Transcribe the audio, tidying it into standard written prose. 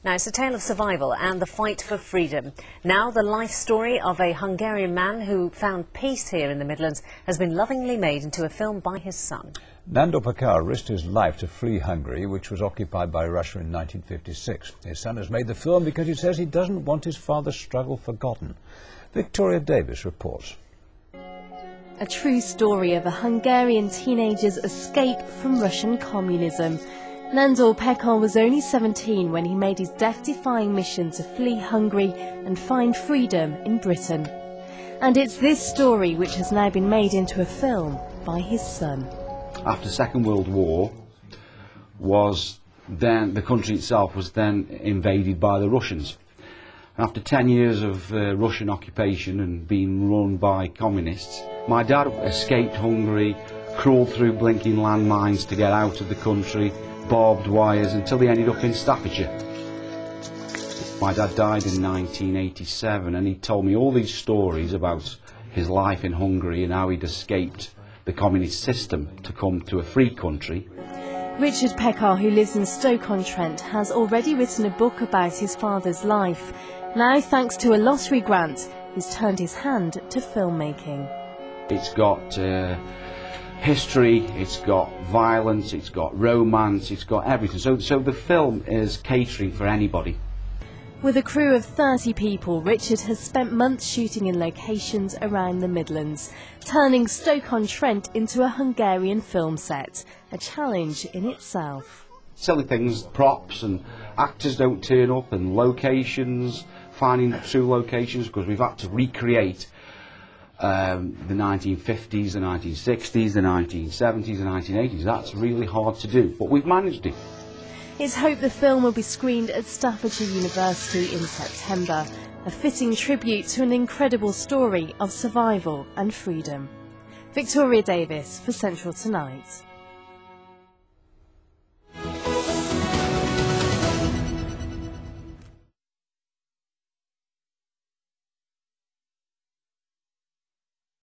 Now, it's a tale of survival and the fight for freedom. Now, the life story of a Hungarian man who found peace here in the Midlands has been lovingly made into a film by his son. Pekar risked his life to flee Hungary, which was occupied by Russia in 1956. His son has made the film because he says he doesn't want his father's struggle forgotten. Lee Deaville reports. A true story of a Hungarian teenager's escape from Russian communism. Pekar was only 17 when he made his death-defying mission to flee Hungary and find freedom in Britain. And it's this story which has now been made into a film by his son. After the Second World War, the country itself was then invaded by the Russians. After 10 years of Russian occupation and being run by communists, my dad escaped Hungary, crawled through blinking landmines to get out of the country, barbed wires, until he ended up in Staffordshire. My dad died in 1987, and he told me all these stories about his life in Hungary and how he'd escaped the communist system to come to a free country. Richard Pekar, who lives in Stoke-on-Trent, has already written a book about his father's life. Now, thanks to a lottery grant, he's turned his hand to filmmaking. It's got history, it's got violence, it's got romance, it's got everything. So the film is catering for anybody. With a crew of 30 people, Richard has spent months shooting in locations around the Midlands, turning Stoke-on-Trent into a Hungarian film set, a challenge in itself. Silly things, props and actors don't turn up, and locations, finding true locations, because we've had to recreate the 1950s, the 1960s, the 1970s, the 1980s. That's really hard to do, but we've managed it. It's hoped the film will be screened at Staffordshire University in September, a fitting tribute to an incredible story of survival and freedom. Lee Deaville for Central Tonight.